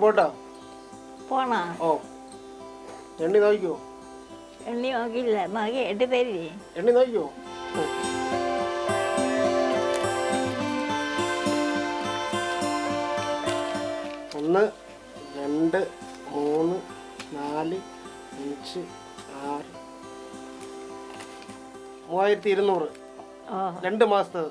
പോട്ടാ പോണോ? ഓ എണ്ണി നോക്കിയോ? എണ്ണി നോക്കിയില്ല, നോക്കി 8 തരില്ലേ? എണ്ണി നോക്കിയോ? 1 2 3 4 5 6 3200 2 മാസത്തെ.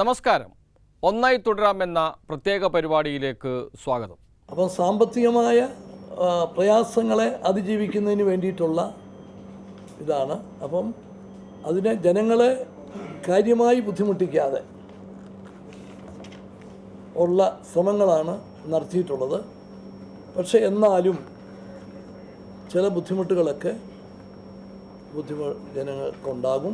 നമസ്കാരം. ഒന്നായി തുടരാമെന്ന പ്രത്യേക പരിപാടിയിലേക്ക് സ്വാഗതം. അപ്പം സാമ്പത്തികമായ പ്രയാസങ്ങളെ അതിജീവിക്കുന്നതിന് വേണ്ടിയിട്ടുള്ള ഇതാണ്. അപ്പം അതിനെ ജനങ്ങളെ കാര്യമായി ബുദ്ധിമുട്ടിക്കാതെ ഉള്ള ശ്രമങ്ങളാണ് നടത്തിയിട്ടുള്ളത്. പക്ഷെ എന്നാലും ചില ബുദ്ധിമുട്ടുകളൊക്കെ ജനങ്ങൾക്കുണ്ടാകും.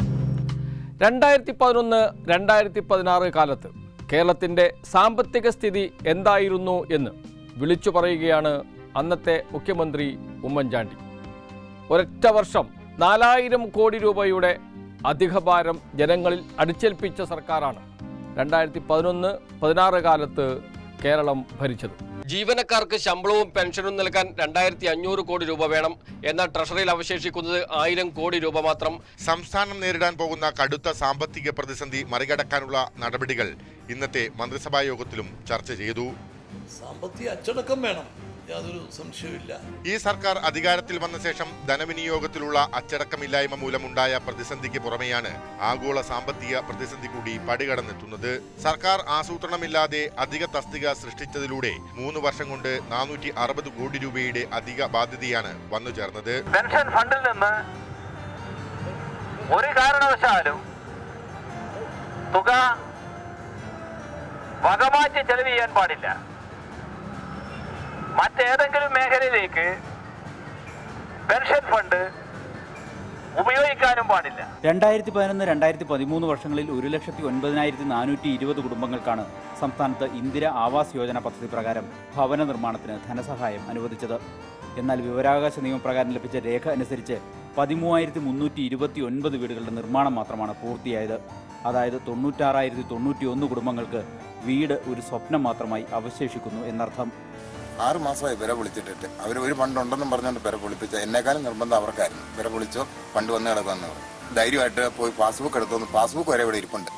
2011-2016 കാലത്ത് കേരളത്തിൻ്റെ സാമ്പത്തിക സ്ഥിതി എന്തായിരുന്നു എന്ന് വിളിച്ചു പറയുകയാണ് അന്നത്തെ മുഖ്യമന്ത്രി ഉമ്മൻചാണ്ടി. ഒരൊറ്റ വർഷം 4000 കോടി രൂപയുടെ അധിക ഭാരം ജനങ്ങളിൽ അടിച്ചേൽപ്പിച്ച സർക്കാരാണ് 2011-16 കാലത്ത് കേരളം ഭരിച്ചത്. ജീവനക്കാർക്ക് ശമ്പളവും പെൻഷനും നൽകാൻ 2500 കോടി രൂപ വേണം. എന്നാൽ ട്രഷറിയിൽ അവശേഷിക്കുന്നത് 1000 കോടി രൂപ മാത്രം. സംസ്ഥാനം നേരിടാൻ പോകുന്ന കടുത്ത സാമ്പത്തിക പ്രതിസന്ധി മറികടക്കാനുള്ള നടപടികൾ ഇന്നത്തെ മന്ത്രിസഭാ യോഗത്തിലും ചർച്ച ചെയ്തു. സാമ്പത്തിക അച്ചടക്കം വേണം, യാതൊരു സംശയവുമില്ല. ഈ സർക്കാർ അധികാരത്തിൽ വന്ന ശേഷം ധനവിനിയോഗത്തിലുള്ള അച്ചടക്കമില്ലായ്മ മൂലമുണ്ടായ പ്രതിസന്ധിക്ക് പുറമെയാണ് ആഗോള സാമ്പത്തിക പ്രതിസന്ധി കൂടി പടികടന്നെത്തുന്നത്. സർക്കാർ ആസൂത്രണമില്ലാതെ അധിക തസ്തിക സൃഷ്ടിച്ചതിലൂടെ 3 വർഷം കൊണ്ട് 460 കോടി രൂപയുടെ അധിക ബാധ്യതയാണ് വന്നു ചേർന്നത്. പെൻഷൻ ഫണ്ടിൽ നിന്ന് ഒരു കാരണവശാലും തുക വകമാറ്റി ചെലവ് ചെയ്യാൻ പാടില്ല. മറ്റേതെങ്കിലും മേഖലയിലേക്ക് പെൻഷൻ ഫണ്ട് ഉപയോഗിക്കാനും പാടില്ല. 2011-2013 വർഷങ്ങളിൽ 1,09,420 കുടുംബങ്ങൾക്കാണ് സംസ്ഥാനത്ത് ഇന്ദിര ആവാസ് യോജന പദ്ധതി പ്രകാരം ഭവന നിർമ്മാണത്തിന് ധനസഹായം അനുവദിച്ചത്. എന്നാൽ വിവരാവകാശ നിയമപ്രകാരം ലഭിച്ച രേഖ അനുസരിച്ച് 13,329 വീടുകളുടെ നിർമ്മാണം മാത്രമാണ് പൂർത്തിയായത്. അതായത് 96,091 കുടുംബങ്ങൾക്ക് വീട് ഒരു സ്വപ്നം മാത്രമായി അവശേഷിക്കുന്നു എന്നർത്ഥം. 6 മാസമായി വില പൊളിച്ചിട്ടിട്ട് അവർ ഒരു ഫണ്ട് ഉണ്ടെന്നും പറഞ്ഞുകൊണ്ട് വില പൊളിപ്പിച്ച എന്നെക്കാളും നിർബന്ധം അവർക്കായിരുന്നു. വില പൊളിച്ചോ ഫണ്ട് വന്ന് കിടക്കുമെന്ന് ധൈര്യമായിട്ട് പോയി പാസ്ബുക്ക് എടുത്തോന്ന് പാസ്ബുക്ക് വരെ ഇവിടെ ഇരിപ്പുണ്ട്.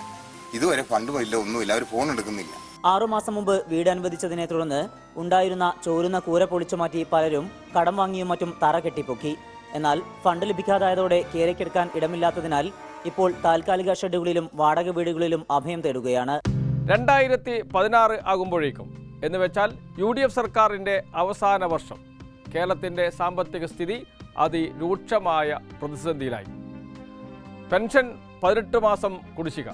ഇതുവരെ ഫണ്ടും ഇല്ല, ഒന്നുമില്ല. അവർ ഫോൺ എടുക്കുന്നില്ല. 6 മാസം മുമ്പ് വീട് അനുവദിച്ചതിനെ തുടർന്ന് ഉണ്ടായിരുന്ന ചോരുന്ന കൂര പൊളിച്ചു മാറ്റി പലരും കടം വാങ്ങിയും മറ്റും തറ കെട്ടിപ്പൊക്കി. എന്നാൽ ഫണ്ട് ലഭിക്കാതായതോടെ കേരയ്ക്കെടുക്കാൻ ഇടമില്ലാത്തതിനാൽ ഇപ്പോൾ താൽക്കാലിക ഷെഡുകളിലും വാടക വീടുകളിലും അഭയം തേടുകയാണ്. 2016 ആകുമ്പോഴേക്കും എന്ന് വെച്ചാൽ UDF സർക്കാരിൻ്റെ അവസാന വർഷം കേരളത്തിൻ്റെ സാമ്പത്തിക സ്ഥിതി അതിരൂക്ഷമായ പ്രതിസന്ധിയിലായി. പെൻഷൻ 18 മാസം കുടിശ്ശിക,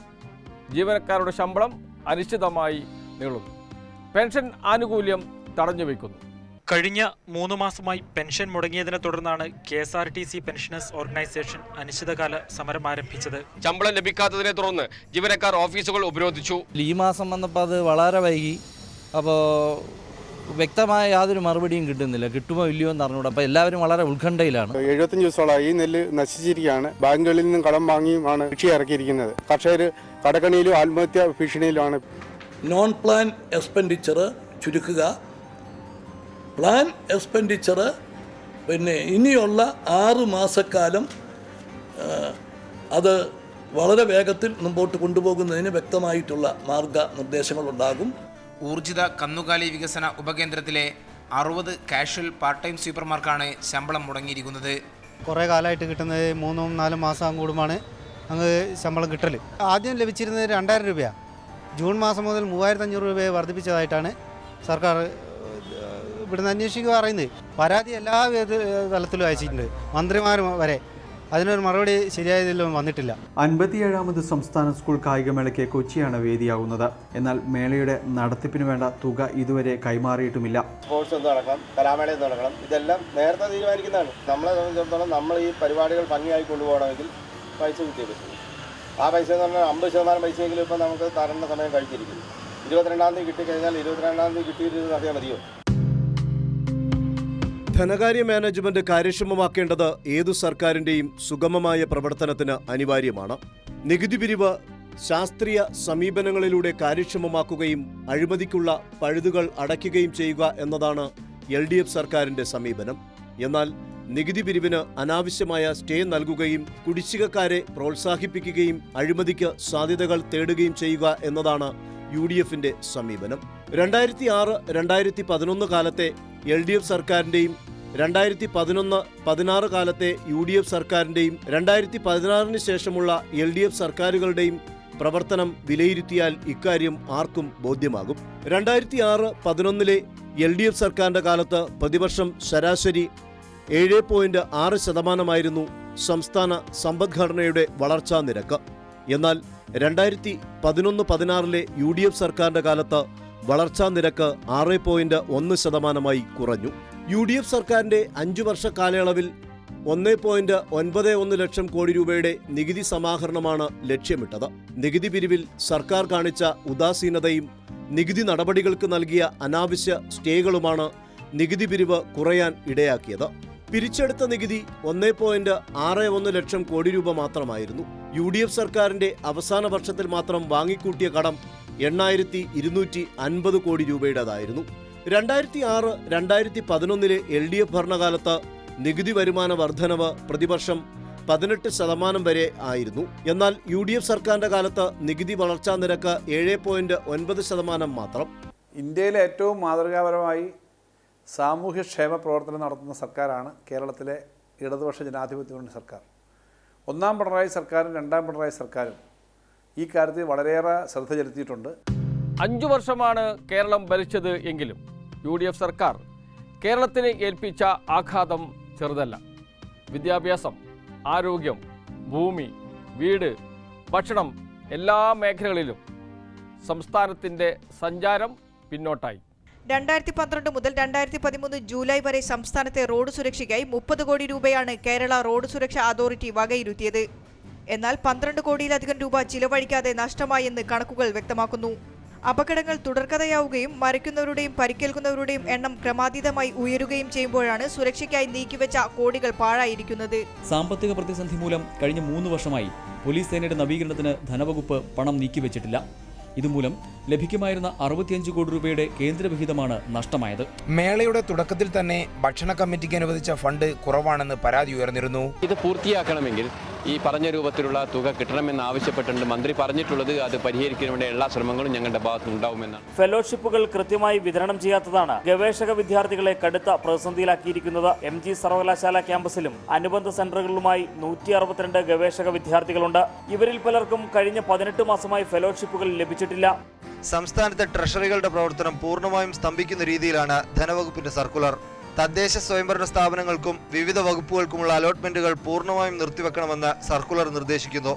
ജീവനക്കാരുടെ ശമ്പളം അനിശ്ചിതമായി നീളുന്നു, പെൻഷൻ ആനുകൂല്യം തടഞ്ഞുവെക്കുന്നു. കഴിഞ്ഞ 3 മാസമായി പെൻഷൻ മുടങ്ങിയതിനെ തുടർന്നാണ് KSRTC പെൻഷനേഴ്സ് ഓർഗനൈസേഷൻ അനിശ്ചിതകാല സമരം ആരംഭിച്ചത്. ശമ്പളം ലഭിക്കാത്തതിനെ തുടർന്ന് ജീവനക്കാർ ഓഫീസുകൾ ഉപരോധിച്ചു. ഈ മാസം വന്നപ്പോൾ അത് വളരെ വൈകി. അപ്പോൾ വ്യക്തമായ യാതൊരു മറുപടിയും കിട്ടുന്നില്ല. കിട്ടുമോ ഇല്ലയോ എന്ന് അറിഞ്ഞൂടാ. അപ്പോൾ എല്ലാവരും വളരെ ഉത്കണ്ഠയിലാണ്. 75 ദിവസത്തോളമായി ഈ നെല്ല് നശിച്ചിരിക്കുകയാണ്. ബാങ്കുകളിൽ നിന്നും കടം വാങ്ങിയുമാണ് കൃഷി ഇറക്കിയിരിക്കുന്നത്. കർഷകർ കടക്കണിയിലും ആത്മഹത്യാ ഭീഷണിയിലുമാണ്. നോൺ പ്ലാൻ എക്സ്പെൻഡിച്ചർ ചുരുക്കുക, പ്ലാൻ എക്സ്പെൻഡിച്ചർ പിന്നെ ഇനിയുള്ള 6 മാസക്കാലം അത് വളരെ വേഗത്തിൽ മുമ്പോട്ട് കൊണ്ടുപോകുന്നതിന് വ്യക്തമായിട്ടുള്ള മാർഗനിർദ്ദേശങ്ങളുണ്ടാകും. ഊർജിത കന്നുകാലി വികസന ഉപകേന്ദ്രത്തിലെ 60 കാഷ്വൽ പാർട്ട് ടൈം സ്വീപ്പർമാർക്കാണ് ശമ്പളം മുടങ്ങിയിരിക്കുന്നത്. കുറേ കാലമായിട്ട് കിട്ടുന്നത് 3-4 മാസം കൂടുമാണ് അങ്ങ് ശമ്പളം കിട്ടൽ. ആദ്യം ലഭിച്ചിരുന്നത് 2000 രൂപയാണ്. ജൂൺ മാസം മുതൽ 3500 രൂപയെ വർദ്ധിപ്പിച്ചതായിട്ടാണ് സർക്കാർ ഇവിടുന്ന് അന്വേഷിക്കുക പറയുന്നത്. പരാതി എല്ലാ തലത്തിലും അയച്ചിട്ടുണ്ട്, മന്ത്രിമാർ വരെ. അതിനൊരു മറുപടി ശരിയായതിലും വന്നിട്ടില്ല. 57ാമത് സംസ്ഥാന സ്കൂൾ കായികമേളയ്ക്ക് കൊച്ചിയാണ് വേദിയാകുന്നത്. എന്നാൽ മേളയുടെ നടത്തിപ്പിന് വേണ്ട തുക ഇതുവരെ കൈമാറിയിട്ടുമില്ല. സ്പോർട്സ് ഒന്ന് നടക്കണം, കലാമേള ഒന്ന് നടക്കണം, ഇതെല്ലാം നേരത്തെ തീരുമാനിക്കുന്നതാണ്. നമ്മളെ സംബന്ധിച്ചിടത്തോളം നമ്മൾ ഈ പരിപാടികൾ ഭംഗിയായി കൊണ്ടുപോകണമെങ്കിൽ പൈസ കിട്ടിയേ പറ്റും. ആ പൈസ എന്ന് പറഞ്ഞാൽ 50% പൈസയെങ്കിലും ഇപ്പം നമുക്ക് തരേണ്ട സമയം കഴിഞ്ഞിരിക്കുന്നു. 22-ാം തീയതി കിട്ടിക്കഴിഞ്ഞാൽ 22-ാം തീയതി കിട്ടിയിരുന്നത് അറിയാൻ മതിയോ? ധനകാര്യ മാനേജ്മെന്റ് കാര്യക്ഷമമാക്കേണ്ടത് ഏതു സർക്കാരിന്റെയും സുഗമമായ പ്രവർത്തനത്തിന് അനിവാര്യമാണ്. നികുതി പിരിവ് ശാസ്ത്രീയ സമീപനങ്ങളിലൂടെ കാര്യക്ഷമമാക്കുകയും അഴിമതിക്കുള്ള പഴുതുകൾ അടയ്ക്കുകയും ചെയ്യുക എന്നതാണ് LDF സർക്കാരിന്റെ സമീപനം. എന്നാൽ നികുതി പിരിവിന് അനാവശ്യമായ സ്റ്റേ നൽകുകയും കുടിശ്ശികക്കാരെ പ്രോത്സാഹിപ്പിക്കുകയും അഴിമതിക്ക് സാധ്യതകൾ തേടുകയും ചെയ്യുക എന്നതാണ് UDFന്റെ സമീപനം. 2006-2011 കാലത്തെ LDF സർക്കാരിന്റെയും 2011-16 കാലത്തെ UDF സർക്കാരിന്റെയും 2016 ശേഷമുള്ള LDF സർക്കാരുകളുടെയും പ്രവർത്തനം വിലയിരുത്തിയാൽ ഇക്കാര്യം ആർക്കും ബോധ്യമാകും. 2006-11 LDF സർക്കാരിന്റെ കാലത്ത് പ്രതിവർഷം ശരാശരി 7.6% സംസ്ഥാന സമ്പദ്ഘടനയുടെ വളർച്ചാ നിരക്ക്. എന്നാൽ 2011-16 UDF സർക്കാരിന്റെ കാലത്ത് വളർച്ചാ നിരക്ക് 6.1% കുറഞ്ഞു. UDF സർക്കാരിന്റെ 5 വർഷ കാലയളവിൽ 1.91 ലക്ഷം കോടി രൂപയുടെ നികുതി സമാഹരണമാണ് ലക്ഷ്യമിട്ടത്. നികുതി പിരിവിൽ സർക്കാർ കാണിച്ച ഉദാസീനതയും നികുതി നടപടികൾക്ക് നൽകിയ അനാവശ്യ സ്റ്റേകളുമാണ് നികുതി പിരിവ് കുറയാൻ ഇടയാക്കിയത്. പിരിച്ചെടുത്ത നികുതി 1.61 ലക്ഷം കോടി രൂപ മാത്രമായിരുന്നു. UDF സർക്കാരിന്റെ അവസാന വർഷത്തിൽ മാത്രം വാങ്ങിക്കൂട്ടിയ കടം 8,250 കോടി രൂപയുടേതായിരുന്നു. 2006-2011 LDF ഭരണകാലത്ത് നികുതി വരുമാന വർധനവ് പ്രതിവർഷം 18% വരെ ആയിരുന്നു. എന്നാൽ UDF സർക്കാരിന്റെ കാലത്ത് നികുതി വളർച്ചാ നിരക്ക് 7.9% മാത്രം. ഇന്ത്യയിലെ ഏറ്റവും മാതൃകാപരമായി സാമൂഹ്യക്ഷേമ പ്രവർത്തനം നടത്തുന്ന സർക്കാരാണ് കേരളത്തിലെ ഇടതുപക്ഷ ജനാധിപത്യ മുന്നണി സർക്കാർ. ഒന്നാം പിണറായി സർക്കാരും രണ്ടാം പിണറായി സർക്കാരും ഈ കാര്യത്തിൽ വളരെയേറെ ശ്രദ്ധ ചെലുത്തിയിട്ടുണ്ട്. 5 വർഷമാണ് കേരളം ഭരിച്ചത് എങ്കിലും UDF സർക്കാർ കേരളത്തിന് ഏൽപ്പിച്ച ആഘാതം ചെറുതല്ല. വിദ്യാഭ്യാസം, ആരോഗ്യം, ഭൂമി, വീട്, ഭക്ഷണം എല്ലാ മേഖലകളിലും സംസ്ഥാനത്തിൻ്റെ സഞ്ചാരം പിന്നോട്ടായി. 2012 മുതൽ 2013 ജൂലൈ വരെ സംസ്ഥാനത്തെ റോഡ് സുരക്ഷയ്ക്കായി 30 കോടി രൂപയാണ് കേരള റോഡ് സുരക്ഷാ അതോറിറ്റി വകയിരുത്തിയത്. എന്നാൽ 12 കോടിയിലധികം രൂപ ചിലവഴിക്കാതെ നഷ്ടമായെന്ന് കണക്കുകൾ വ്യക്തമാക്കുന്നു. അപകടങ്ങൾ തുടർക്കഥയാവുകയും മരിക്കുന്നവരുടെയും പരിക്കേൽക്കുന്നവരുടെയും എണ്ണം ക്രമാതീതമായി ഉയരുകയും ചെയ്യുമ്പോഴാണ് സുരക്ഷയ്ക്കായി നീക്കിവെച്ച കോടികൾ പാഴായിരിക്കുന്നത്. സാമ്പത്തിക പ്രതിസന്ധി മൂലം കഴിഞ്ഞ 3 വർഷമായി പോലീസ് സേനയുടെ നവീകരണത്തിന് ധനവകുപ്പ് പണം നീക്കിവെച്ചിട്ടില്ല. ഇതുമൂലം ലഭിക്കുമായിരുന്ന 65 കോടി രൂപയുടെ കേന്ദ്രവിഹിതമാണ് നഷ്ടമായത്. മേളയുടെ തുടക്കത്തിൽ തന്നെ ഭക്ഷണ കമ്മിറ്റിക്ക് അനുവദിച്ച ഫണ്ട് കുറവാണെന്ന് പരാതി ഉയർന്നിരുന്നു. ഇത് പൂർത്തിയാക്കണമെങ്കിൽ ഈ പറഞ്ഞ രൂപത്തിലുള്ള തുക കിട്ടണമെന്ന് ആവശ്യപ്പെട്ടിട്ടുണ്ട്. മന്ത്രി പറഞ്ഞിട്ടുള്ളത് അത് പരിഹരിക്കുന്നതിനുള്ള എല്ലാ ശ്രമങ്ങളും ഞങ്ങളുടെ ഭാഗത്തുനിന്നുണ്ടാവുമെന്നാണ്. ഫെലോഷിപ്പുകൾ കൃത്യമായി വിതരണം ചെയ്യാത്തതാണ് ഗവേഷക വിദ്യാർത്ഥികളെ കടുത്ത പ്രതിസന്ധിയിലാക്കിയിരിക്കുന്നത്. MG സർവകലാശാല ക്യാമ്പസിലും അനുബന്ധ സെന്ററുകളിലുമായി 162 ഗവേഷക വിദ്യാർത്ഥികളുണ്ട്. ഇവരിൽ പലർക്കും കഴിഞ്ഞ 18 മാസമായി ഫെലോഷിപ്പുകൾ ലഭിച്ചിട്ടില്ല. സംസ്ഥാനത്തെ ട്രഷറികളുടെ പ്രവർത്തനം പൂർണ്ണമായും സ്തംഭിക്കുന്ന രീതിയിലാണ് ധനവകുപ്പിന്റെ സർക്കുലർ. തദ്ദേശ സ്വയംഭരണ സ്ഥാപനങ്ങൾക്കും വിവിധ വകുപ്പുകൾക്കുമുള്ള അലോട്ട്മെന്റുകൾ പൂർണ്ണമായും നിർത്തിവെക്കണമെന്ന് സർക്കുലർ നിർദ്ദേശിക്കുന്നു.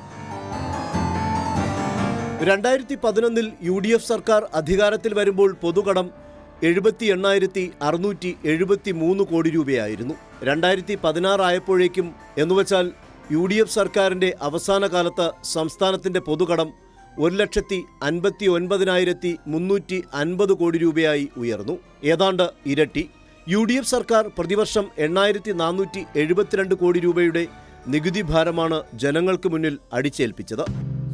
2011 UDF സർക്കാർ അധികാരത്തിൽ വരുമ്പോൾ പൊതുകടം 78,673 കോടി രൂപയായിരുന്നു. 2016 ആയപ്പോഴേക്കും എന്നുവെച്ചാൽ UDF സർക്കാരിന്റെ അവസാന കാലത്ത് സംസ്ഥാനത്തിന്റെ പൊതുകടം 1,59,350 കോടി രൂപയായി ഉയർന്നു. ഏതാണ്ട് ഇരട്ടി. UDF സർക്കാർ പ്രതിവർഷം 8,472 കോടി രൂപയുടെ നികുതി ഭാരമാണ് ജനങ്ങൾക്ക് മുന്നിൽ അടിച്ചേൽപ്പിച്ചത്.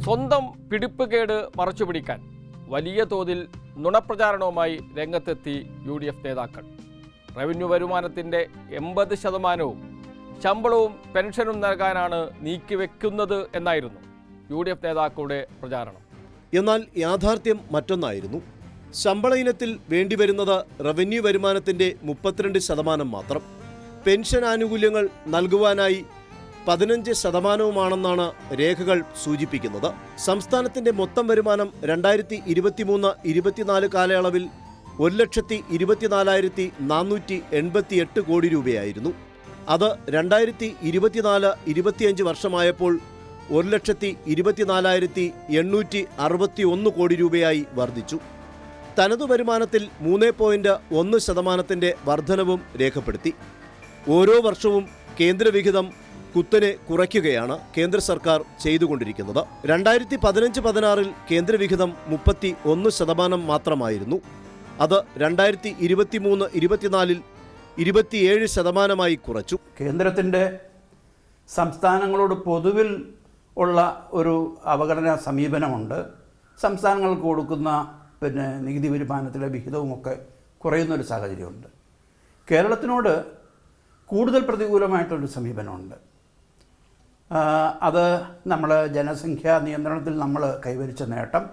സ്വന്തം പിടിപ്പുകേട് മറച്ചുപിടിക്കാൻ വലിയ തോതിൽ നുണപ്രചാരണവുമായി രംഗത്തെത്തി UDF നേതാക്കൾ. റവന്യൂ വരുമാനത്തിൻ്റെ 80% ശമ്പളവും പെൻഷനും നൽകാനാണ് നീക്കിവെക്കുന്നത് എന്നായിരുന്നു UDF നേതാക്കളുടെ പ്രചാരണം. എന്നാൽ യാഥാർത്ഥ്യം മറ്റൊന്നായിരുന്നു. ശമ്പള ഇനത്തിൽ വേണ്ടിവരുന്നത് റവന്യൂ വരുമാനത്തിൻ്റെ 32% മാത്രം. പെൻഷൻ ആനുകൂല്യങ്ങൾ നൽകുവാനായി 15%-മാണ് രേഖകൾ സൂചിപ്പിക്കുന്നത്. സംസ്ഥാനത്തിൻ്റെ മൊത്തം വരുമാനം 2023-24 കാലയളവിൽ 1,24,488 കോടി രൂപയായിരുന്നു. അത് 2024-25 വർഷമായപ്പോൾ 1,24,861 കോടി രൂപയായി വർദ്ധിച്ചു. തനതു വരുമാനത്തിൽ 3.1% വർധനവും രേഖപ്പെടുത്തി. ഓരോ വർഷവും കേന്ദ്രവിഹിതം കുത്തനെ കുറയ്ക്കുകയാണ് കേന്ദ്ര സർക്കാർ ചെയ്തുകൊണ്ടിരിക്കുന്നത്. 2015-16 കേന്ദ്രവിഹിതം 31% മാത്രമായിരുന്നു. അത് 2023-24 27% കുറച്ചു. കേന്ദ്രത്തിൻ്റെ സംസ്ഥാനങ്ങളോട് പൊതുവിൽ ഉള്ള ഒരു അവഗണന സമീപനമുണ്ട്. സംസ്ഥാനങ്ങൾക്ക് കൊടുക്കുന്ന നികുതി വരുമാനത്തിലെ വിഹിതവുമൊക്കെ കുറയുന്നൊരു സാഹചര്യമുണ്ട്. കേരളത്തിനോട് കൂടുതൽ പ്രതികൂലമായിട്ടൊരു സമീപനമുണ്ട്. അത് നമ്മൾ ജനസംഖ്യാ നിയന്ത്രണത്തിൽ നമ്മൾ കൈവരിച്ച നേട്ടം,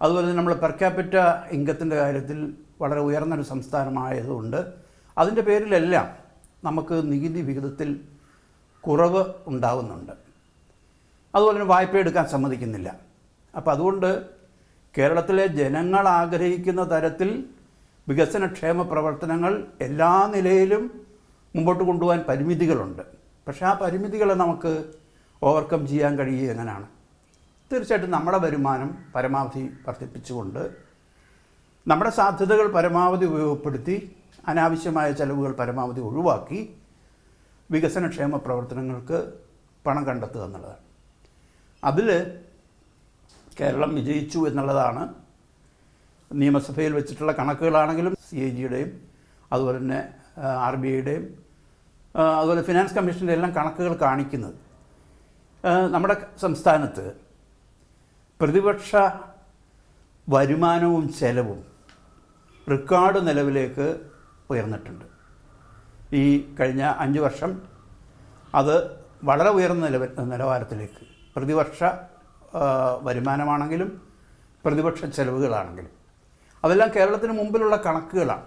അതുപോലെ തന്നെ നമ്മൾ പെർ ക്യാപിറ്റ ഇൻകത്തിൻ്റെ കാര്യത്തിൽ വളരെ ഉയർന്നൊരു സംസ്ഥാനമായതുകൊണ്ട് അതിൻ്റെ പേരിലെല്ലാം നമുക്ക് നികുതി വിഹിതത്തിൽ കുറവ് ഉണ്ടാകുന്നുണ്ട്. അതുപോലെ തന്നെ വായ്പ എടുക്കാൻ സമ്മതിക്കുന്നില്ല. അപ്പോൾ അതുകൊണ്ട് കേരളത്തിലെ ജനങ്ങൾ ആഗ്രഹിക്കുന്ന തരത്തിൽ വികസനക്ഷേമ പ്രവർത്തനങ്ങൾ എല്ലാ നിലയിലും മുമ്പോട്ട് കൊണ്ടുപോകാൻ പരിമിതികളുണ്ട്. പക്ഷേ ആ പരിമിതികളെ നമുക്ക് ഓവർകം ചെയ്യാൻ കഴിയുക എങ്ങനെയാണ്? തീർച്ചയായിട്ടും നമ്മുടെ വരുമാനം പരമാവധി വർദ്ധിപ്പിച്ചുകൊണ്ട് നമ്മുടെ സാധ്യതകൾ പരമാവധി ഉപയോഗപ്പെടുത്തി അനാവശ്യമായ ചെലവുകൾ പരമാവധി ഒഴിവാക്കി വികസനക്ഷേമ പ്രവർത്തനങ്ങൾക്ക് പണം കണ്ടെത്തുക എന്നുള്ളതാണ്. അതിൽ കേരളം വിജയിച്ചു എന്നുള്ളതാണ് നിയമസഭയിൽ വെച്ചിട്ടുള്ള കണക്കുകളാണെങ്കിലും CAG-യുടെയും അതുപോലെ തന്നെ RBIയുടെയും അതുപോലെ ഫിനാൻസ് കമ്മീഷൻ്റെ എല്ലാം കണക്കുകൾ കാണിക്കുന്നത്. നമ്മുടെ സംസ്ഥാനത്ത് പ്രതിപക്ഷ വരുമാനവും ചെലവും റെക്കോർഡ് നിലവിലേക്ക് ഉയർന്നിട്ടുണ്ട്. ഈ കഴിഞ്ഞ 5 വർഷം അത് വളരെ ഉയർന്ന നിലവാരത്തിലേക്ക് പ്രതിവർഷ വരുമാനമാണെങ്കിലും പ്രതിപക്ഷ ചെലവുകളാണെങ്കിലും അതെല്ലാം കേരളത്തിന് മുമ്പിലുള്ള കണക്കുകളാണ്.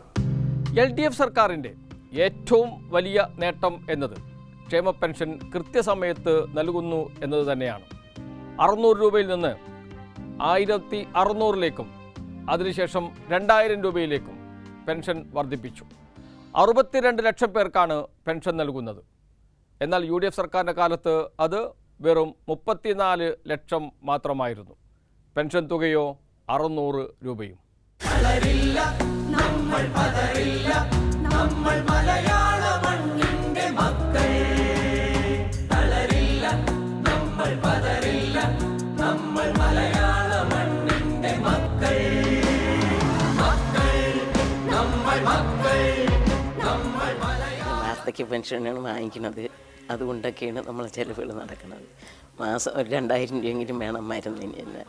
LDF സർക്കാരിൻ്റെ ഏറ്റവും വലിയ നേട്ടം എന്നത് ക്ഷേമ പെൻഷൻ കൃത്യസമയത്ത് നൽകുന്നു എന്നത് തന്നെയാണ്. 600 രൂപയിൽ നിന്ന് 1600-ലേക്കും അതിനുശേഷം 2000 രൂപയിലേക്കും പെൻഷൻ വർദ്ധിപ്പിച്ചു. 62 ലക്ഷം പേർക്കാണ് പെൻഷൻ നൽകുന്നത്. എന്നാൽ UDF സർക്കാരിൻ്റെ കാലത്ത് അത് വെറും 34 ലക്ഷം മാത്രമായിരുന്നു. പെൻഷൻ തുകയോ 600 രൂപയും. വാർദ്ധക്യ പെൻഷനാണ് വാങ്ങിക്കുന്നത്. അതുകൊണ്ടൊക്കെയാണ് നമ്മൾ ചിലവുകൾ നടക്കുന്നത്. മാസം ഒരു 2000 രൂപയെങ്കിലും വേണം മരുന്നിന് തന്നെ.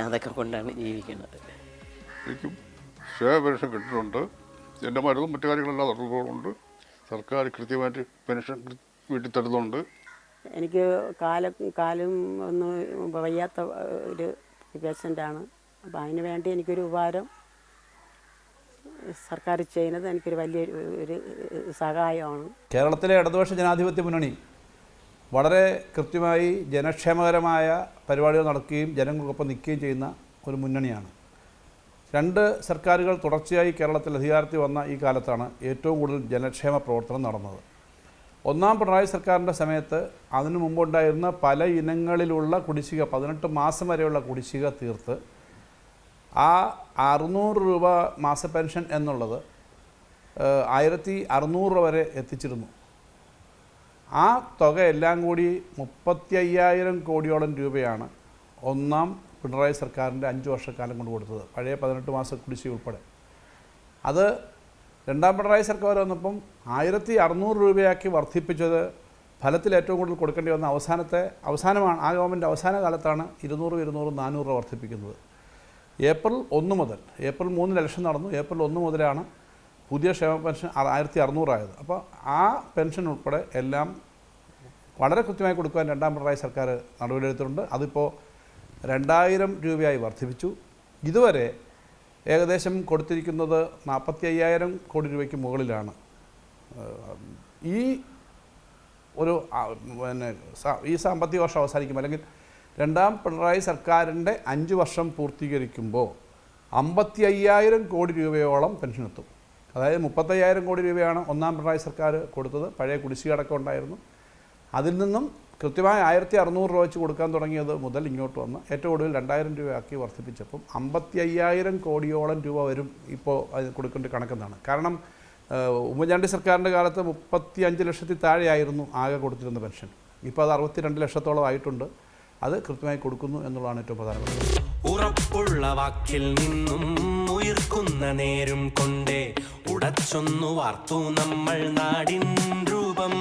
അതൊക്കെ കൊണ്ടാണ് ജീവിക്കുന്നത്. എനിക്കും ക്ഷേമ പെൻഷൻ കിട്ടുന്നുണ്ട്. എൻ്റെ മരുന്നും മറ്റു കാര്യങ്ങളെല്ലാം നടന്നുകൊണ്ട് സർക്കാർ കൃത്യമായിട്ട് പെൻഷൻ വീട്ടിൽ തരുന്നുണ്ട്. എനിക്ക് കാലും ഒന്ന് വയ്യാത്ത ഒരു പേഷ്യൻ്റാണ്. അപ്പോൾ അതിന് വേണ്ടി എനിക്കൊരു ഉപകാരം സർക്കാർ ചെയ്യുന്നത് എനിക്കൊരു വലിയൊരു സഹായമാണ്. കേരളത്തിലെ ഇടതുപക്ഷ ജനാധിപത്യ മുന്നണി വളരെ കൃത്യമായി ജനക്ഷേമകരമായ പരിപാടികൾ നടക്കുകയും ജനങ്ങൾക്കൊപ്പം നിൽക്കുകയും ചെയ്യുന്ന ഒരു മുന്നണിയാണ്. 2 സർക്കാരുകൾ തുടർച്ചയായി കേരളത്തിൽ അധികാരത്തിൽ വന്ന ഈ കാലത്താണ് ഏറ്റവും കൂടുതൽ ജനക്ഷേമ പ്രവർത്തനം നടന്നത്. 1-ാം പിണറായി സർക്കാരിൻ്റെ സമയത്ത് അതിനു മുമ്പുണ്ടായിരുന്ന പല ഇനങ്ങളിലുള്ള കുടിശ്ശിക 18 മാസം വരെയുള്ള കുടിശ്ശിക തീർത്ത് ആ 600 രൂപ മാസ പെൻഷൻ എന്നുള്ളത് 1600 വരെ എത്തിച്ചിരുന്നു. ആ തുക എല്ലാം കൂടി 35,000 കോടിയോളം രൂപയാണ് 1-ാം പിണറായി സർക്കാരിൻ്റെ 5 വർഷക്കാലം കൊണ്ട് കൊടുത്തത്, പഴയ 18 മാസ കുടിശ്ശിക ഉൾപ്പെടെ. അത് 2-ാം പിണറായി സർക്കാർ വന്നപ്പം 1600 രൂപയാക്കി വർദ്ധിപ്പിച്ചത് ഫലത്തിൽ ഏറ്റവും കൂടുതൽ കൊടുക്കേണ്ടി വന്ന അവസാനമാണ്. ആ ഗവൺമെൻറ് അവസാന കാലത്താണ് 200, 400 രൂപ വർദ്ധിപ്പിക്കുന്നത്. ഏപ്രിൽ 1 മുതൽ, ഏപ്രിൽ 3 ഇലക്ഷൻ നടന്നു, ഏപ്രിൽ 1 മുതലാണ് പുതിയ ക്ഷേമ പെൻഷൻ 1600 ആയത്. അപ്പോൾ ആ പെൻഷൻ ഉൾപ്പെടെ എല്ലാം വളരെ കൃത്യമായി കൊടുക്കുവാൻ 2-ാം പിണറായി സർക്കാർ നടപടിയെടുത്തിട്ടുണ്ട്. അതിപ്പോൾ 2000 രൂപയായി വർദ്ധിപ്പിച്ചു. ഇതുവരെ ഏകദേശം കൊടുത്തിരിക്കുന്നത് 45,000 കോടി രൂപയ്ക്ക് മുകളിലാണ്. ഈ ഒരു ഈ സാമ്പത്തിക വർഷം അവസാനിക്കുമ്പോൾ അല്ലെങ്കിൽ 2-ാം പിണറായി സർക്കാരിൻ്റെ 5 വർഷം പൂർത്തീകരിക്കുമ്പോൾ 55,000 കോടി രൂപയോളം പെൻഷൻ എത്തും. അതായത് 35,000 കോടി രൂപയാണ് 1-ാം പിണറായി സർക്കാർ കൊടുത്തത്, പഴയ കുടിശ്ശിക അടക്കം ഉണ്ടായിരുന്നു. അതിൽ നിന്നും കൃത്യമായി 1600 രൂപ വെച്ച് കൊടുക്കാൻ തുടങ്ങിയത് മുതൽ ഇങ്ങോട്ട് വന്ന് ഏറ്റവും ഒടുവിൽ 2000 രൂപയാക്കി വർദ്ധിപ്പിച്ചപ്പം 55,000 കോടിയോളം രൂപ വരും ഇപ്പോൾ അത് കൊടുക്കേണ്ട കണക്കെന്നാണ്. കാരണം ഉമ്മൻചാണ്ടി സർക്കാരിൻ്റെ കാലത്ത് 35 ലക്ഷത്തിൽ താഴെയായിരുന്നു ആകെ കൊടുത്തിരുന്ന പെൻഷൻ. ഇപ്പോൾ അത് 62 ലക്ഷത്തോളം ആയിട്ടുണ്ട്. അത് കൃത്യമായി കൊടുക്കുന്നു എന്നുള്ളതാണ് ഏറ്റവും പ്രധാനപ്പെട്ടത്. ഉറപ്പുള്ള വാക്കിൽ നിന്നും ഉയർക്കുന്ന നേരും കൊണ്ടേ ഉടച്ചൊന്നു വാർത്തു നമ്മൾ നാടിൻ രൂപം.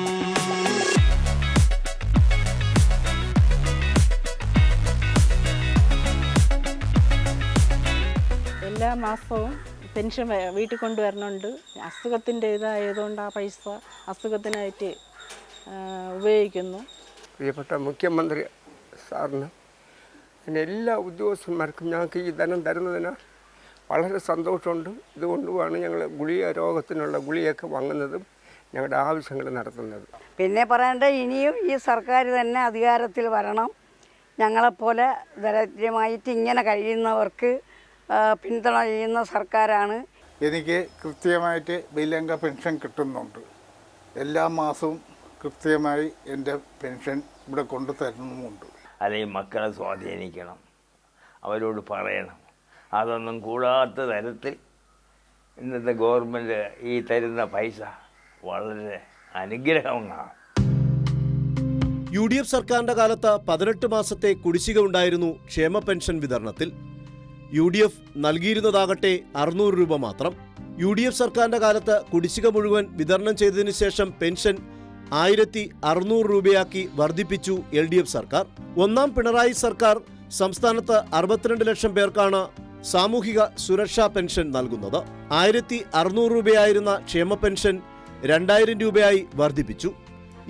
എല്ലാ മാസവും പെൻഷൻ വീട്ടിൽ കൊണ്ടുവരണുണ്ട്. അസുഖത്തിൻ്റെ ഇതായതുകൊണ്ട് ആ പൈസ അസുഖത്തിനായിട്ട് ഉപയോഗിക്കുന്നു. പ്രിയപ്പെട്ട മുഖ്യമന്ത്രി സാറിന് പിന്നെ എല്ലാ ഉദ്യോഗസ്ഥന്മാർക്കും ഞങ്ങൾക്ക് ഈ ധനം തരുന്നതിന് വളരെ സന്തോഷമുണ്ട്. ഇതുകൊണ്ടുമാണ് ഞങ്ങൾ രോഗത്തിനുള്ള ഗുളികയൊക്കെ വാങ്ങുന്നതും ഞങ്ങളുടെ ആവശ്യങ്ങൾ നടത്തുന്നത്. പിന്നെ പറയേണ്ട, ഇനിയും ഈ സർക്കാർ തന്നെ അധികാരത്തിൽ വരണം. ഞങ്ങളെപ്പോലെ ദരിദ്രമായിട്ട് ഇങ്ങനെ കഴിയുന്നവർക്ക് പിന്തുണ ചെയ്യുന്ന സർക്കാരാണ്. എനിക്ക് കൃത്യമായിട്ട് ബില്ലംഗ പെൻഷൻ കിട്ടുന്നുണ്ട്. എല്ലാ മാസവും കൃത്യമായി എൻ്റെ പെൻഷൻ ഇവിടെ കൊണ്ടു തരുന്നുമുണ്ട്. അല്ലെങ്കിൽ മക്കളെ സ്വാധീനിക്കണം, അവരോട് പറയണം. അതൊന്നും കൂടാത്ത തരത്തിൽ ഇന്നത്തെ ഗവൺമെൻറ് ഈ തരുന്ന പൈസ വളരെ അനുഗ്രഹമാണ്. UDF സർക്കാരിൻ്റെ കാലത്ത് 18 മാസത്തെ കുടിശ്ശിക ഉണ്ടായിരുന്നു ക്ഷേമ പെൻഷൻ വിതരണത്തിൽ. UDF നൽകിയിരുന്നതാകട്ടെ 600 രൂപ മാത്രം. UDF സർക്കാരിൻ്റെ കാലത്ത് കുടിശ്ശിക മുഴുവൻ വിതരണം ചെയ്തതിനു ശേഷം പെൻഷൻ 1600 രൂപയാക്കി വർദ്ധിപ്പിച്ചു LDF സർക്കാർ. ഒന്നാം പിണറായി സർക്കാർ സംസ്ഥാനത്ത് 62 ലക്ഷം പേർക്കാണ് സാമൂഹിക സുരക്ഷാ പെൻഷൻ നൽകുന്നത്. 1600 രൂപയായിരുന്ന ക്ഷേമ പെൻഷൻ 2000 രൂപയായി വർദ്ധിപ്പിച്ചു.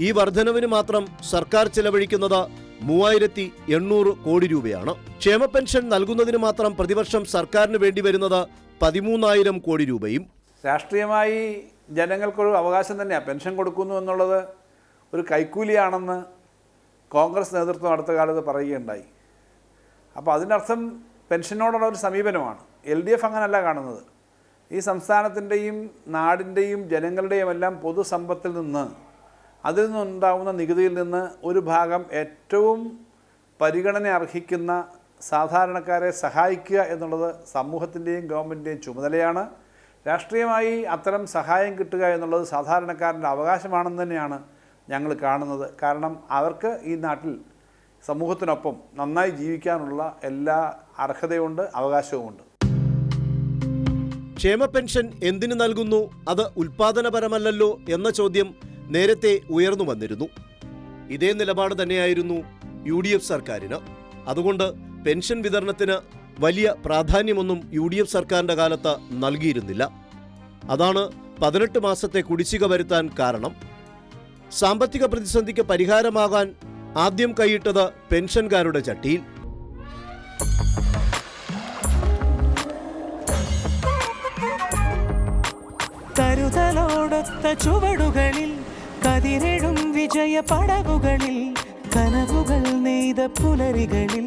ഈ വർധനവിന് മാത്രം സർക്കാർ ചെലവഴിക്കുന്നത് 3800 കോടി രൂപയാണ്. ക്ഷേമ പെൻഷൻ നൽകുന്നതിന് മാത്രം പ്രതിവർഷം സർക്കാരിന് വേണ്ടി വരുന്നത് 13000 കോടി രൂപയും. രാഷ്ട്രീയമായി ജനങ്ങൾക്കൊരു അവകാശം തന്നെയാണ്. പെൻഷൻ കൊടുക്കുന്നു എന്നുള്ളത് ഒരു കൈക്കൂലിയാണെന്ന് കോൺഗ്രസ് നേതൃത്വം അടുത്ത കാലത്ത് പറയുകയുണ്ടായി. അപ്പോൾ അതിനർത്ഥം പെൻഷനോടുള്ള ഒരു സമീപനമാണ്. LDF അങ്ങനല്ല കാണുന്നത്. ഈ സംസ്ഥാനത്തിൻ്റെയും നാടിൻ്റെയും ജനങ്ങളുടെയും എല്ലാം പൊതുസമ്പത്തിൽ നിന്ന്, അതിൽ നിന്നുണ്ടാകുന്ന നികുതിയിൽ നിന്ന് ഒരു ഭാഗം ഏറ്റവും പരിഗണന അർഹിക്കുന്ന സാധാരണക്കാരെ സഹായിക്കുക എന്നുള്ളത് സമൂഹത്തിൻ്റെയും ഗവൺമെൻറ്റിൻ്റെയും ചുമതലയാണ്. രാഷ്ട്രീയമായി അത്തരം സഹായം കിട്ടുക എന്നുള്ളത് സാധാരണക്കാരൻ്റെ അവകാശമാണെന്ന് തന്നെയാണ് ഞങ്ങൾ കാണുന്നത്. കാരണം അവർക്ക് ഈ നാട്ടിൽ സമൂഹത്തിനൊപ്പം നന്നായി ജീവിക്കാനുള്ള എല്ലാ അർഹതയുണ്ട്, അവകാശവുമുണ്ട്. ക്ഷേമ പെൻഷൻ എന്തിനു നൽകുന്നു? അത് ഉൽപാദനപരമല്ലല്ലോ എന്ന ചോദ്യം നേരത്തെ ഉയർന്നു വന്നിരുന്നു. ഇതേ നിലപാട് തന്നെയായിരുന്നു UDF സർക്കാരിന്. അതുകൊണ്ട് പെൻഷൻ വിതരണത്തിന് വലിയ പ്രാധാന്യമൊന്നും UDF സർക്കാരിൻ്റെ കാലത്ത് നൽകിയിരുന്നില്ല. അതാണ് 18 മാസത്തെ കുടിശ്ശിക വരുത്താൻ കാരണം. സാമ്പത്തിക പ്രതിസന്ധിക്ക് പരിഹാരമാകാൻ ആദ്യം കൈയിട്ടത് പെൻഷൻകാരുടെ ചട്ടിയിൽ. കരുതലോടൊത്ത ചുവടുകളിൽ കതിരെഴും വിജയ പടവുകളിൽ കനവുകൾ നെയ്ത പുലരികളിൽ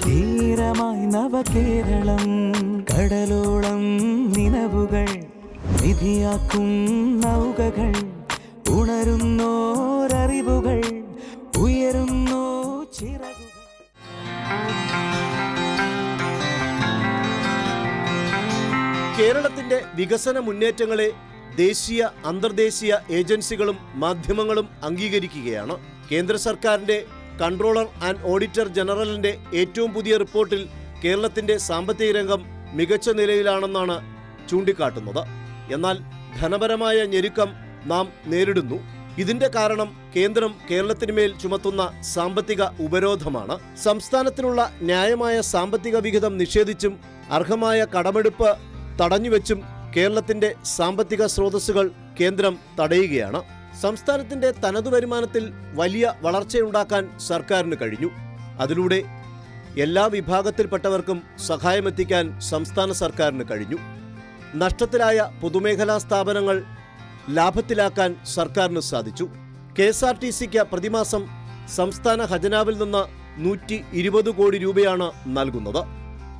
ധീരമായി നവകേരളം കടലോളം നിലവുകൾ നിധിയാക്കും നൗകകൾ ഉണരുന്നോരറിവുകൾ ഉയരുന്നോ ചിറകുകൾ. കേരളത്തിന്റെ വികസന മുന്നേറ്റങ്ങളെ ദേശീയ അന്തർദേശീയ ഏജൻസികളും മാധ്യമങ്ങളും അംഗീകരിക്കുകയാണ്. കേന്ദ്ര സർക്കാരിന്റെ കൺട്രോളർ ആൻഡ് ഓഡിറ്റർ ജനറലിന്റെ ഏറ്റവും പുതിയ റിപ്പോർട്ടിൽ കേരളത്തിന്റെ സാമ്പത്തിക രംഗം മികച്ച നിലയിലാണെന്നാണ് ചൂണ്ടിക്കാട്ടുന്നത്. എന്നാൽ ധനപരമായ ഞെരുക്കം നാം നേരിടുന്നു. ഇതിന്റെ കാരണം കേന്ദ്രം കേരളത്തിന് മേൽ ചുമത്തുന്ന സാമ്പത്തിക ഉപരോധമാണ്. സംസ്ഥാനത്തിനുള്ള ന്യായമായ സാമ്പത്തിക വിഹിതം നിഷേധിച്ചും അർഹമായ കടമെടുപ്പ് തടഞ്ഞുവെച്ചും കേരളത്തിന്റെ സാമ്പത്തിക സ്രോതസ്സുകൾ കേന്ദ്രം തടയുകയാണ്. സംസ്ഥാനത്തിന്റെ തനതു വരുമാനത്തിൽ വലിയ വളർച്ചയുണ്ടാക്കാൻ സർക്കാരിന് കഴിഞ്ഞു. അതിലൂടെ എല്ലാ വിഭാഗത്തിൽപ്പെട്ടവർക്കും സഹായമെത്തിക്കാൻ സംസ്ഥാന സർക്കാരിന് കഴിഞ്ഞു. നഷ്ടത്തിലായ പൊതുമേഖലാ സ്ഥാപനങ്ങൾ ലാഭത്തിലാക്കാൻ സർക്കാരിന് സാധിച്ചു. KSRTCക്ക് പ്രതിമാസം സംസ്ഥാന ഖജനാവിൽ നിന്ന് 120 കോടി രൂപയാണ് നൽകുന്നത്.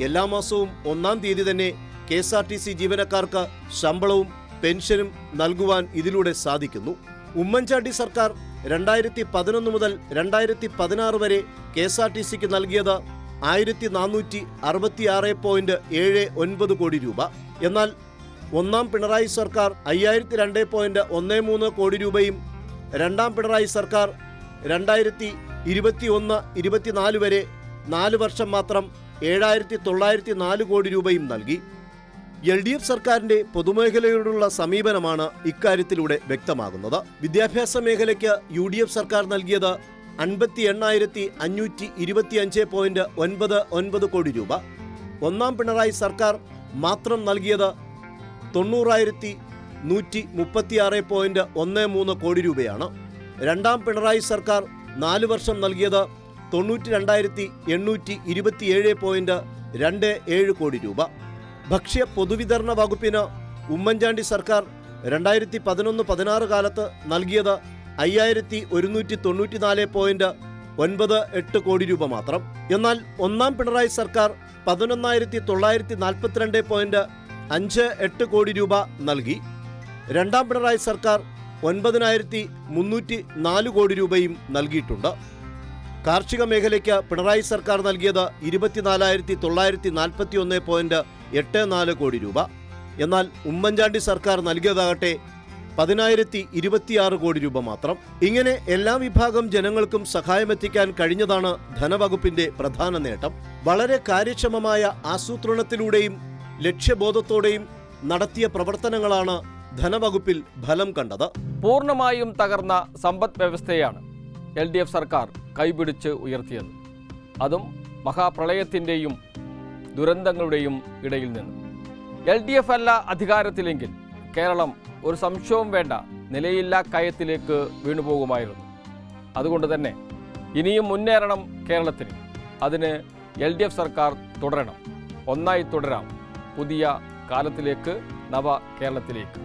എല്ലാ മാസവും 1-ാം തീയതി തന്നെ KSRTC ജീവനക്കാർക്ക് ശമ്പളവും പെൻഷനും നൽകുവാൻ ഇതിലൂടെ സാധിക്കുന്നു. ഉമ്മൻചാണ്ടി സർക്കാർ 2011 മുതൽ 2016 വരെ KSRTCക്ക് നൽകിയത് 1466.79 കോടി രൂപ. എന്നാൽ ഒന്നാം പിണറായി സർക്കാർ 5002.13 കോടി രൂപയും രണ്ടാം പിണറായി സർക്കാർ 2021-24 വരെ 4 വർഷം മാത്രം 7904 കോടി രൂപയും നൽകി. LDF സർക്കാരിന്റെ പൊതുമേഖലയോടുള്ള സമീപനമാണ് ഇക്കാര്യത്തിലൂടെ വ്യക്തമാകുന്നത്. വിദ്യാഭ്യാസ മേഖലയ്ക്ക് UDF സർക്കാർ നൽകിയത് 58,525.99 കോടി രൂപ. ഒന്നാം പിണറായി സർക്കാർ മാത്രം നൽകിയത് 90,136.13 കോടി രൂപയാണ്. രണ്ടാം പിണറായി സർക്കാർ 4 വർഷം നൽകിയത് 92,827.27 കോടി രൂപ. ഭക്ഷ്യ പൊതുവിതരണ വകുപ്പിന് ഉമ്മൻചാണ്ടി സർക്കാർ 2011-16 കാലത്ത് നൽകിയത് 5,194.98 കോടി രൂപ മാത്രം. എന്നാൽ ഒന്നാം പിണറായി സർക്കാർ 11,942.58 കോടി രൂപ നൽകി. രണ്ടാം പിണറായി സർക്കാർ 9,304 കോടി രൂപയും നൽകിയിട്ടുണ്ട്. കാർഷിക മേഖലയ്ക്ക് പിണറായി സർക്കാർ നൽകിയത് 24,941.84 കോടി രൂപ. എന്നാൽ ഉമ്മൻചാണ്ടി സർക്കാർ നൽകിയതാകട്ടെ 10,026 കോടി രൂപ മാത്രം. ഇങ്ങനെ എല്ലാ വിഭാഗം ജനങ്ങൾക്കും സഹായമെത്തിക്കാൻ കഴിഞ്ഞതാണ് ധനവകുപ്പിന്റെ പ്രധാന നേട്ടം. വളരെ കാര്യക്ഷമമായ ആസൂത്രണത്തിലൂടെയും ലക്ഷ്യബോധത്തോടെയും നടത്തിയ പ്രവർത്തനങ്ങളാണ് ധനവകുപ്പിൽ ഫലം കണ്ടത്. പൂർണ്ണമായും തകർന്ന സമ്പദ് വ്യവസ്ഥയാണ് LDF സർക്കാർ കൈപിടിച്ച് ഉയർത്തിയത്. അതും മഹാപ്രളയത്തിൻ്റെയും ദുരന്തങ്ങളുടെയും ഇടയിൽ നിന്ന്. LDF അല്ല അധികാരത്തിലെങ്കിൽ കേരളം ഒരു സംശയവും വേണ്ട നിലയില്ലാ കയത്തിലേക്ക് വീണുപോകുമായിരുന്നു. അതുകൊണ്ട് തന്നെ ഇനിയും മുന്നേറണം കേരളത്തിന്. അതിന് LDF സർക്കാർ തുടരണം. ഒന്നായി തുടരാം പുതിയ കാലത്തിലേക്ക്, നവ കേരളത്തിലേക്ക്.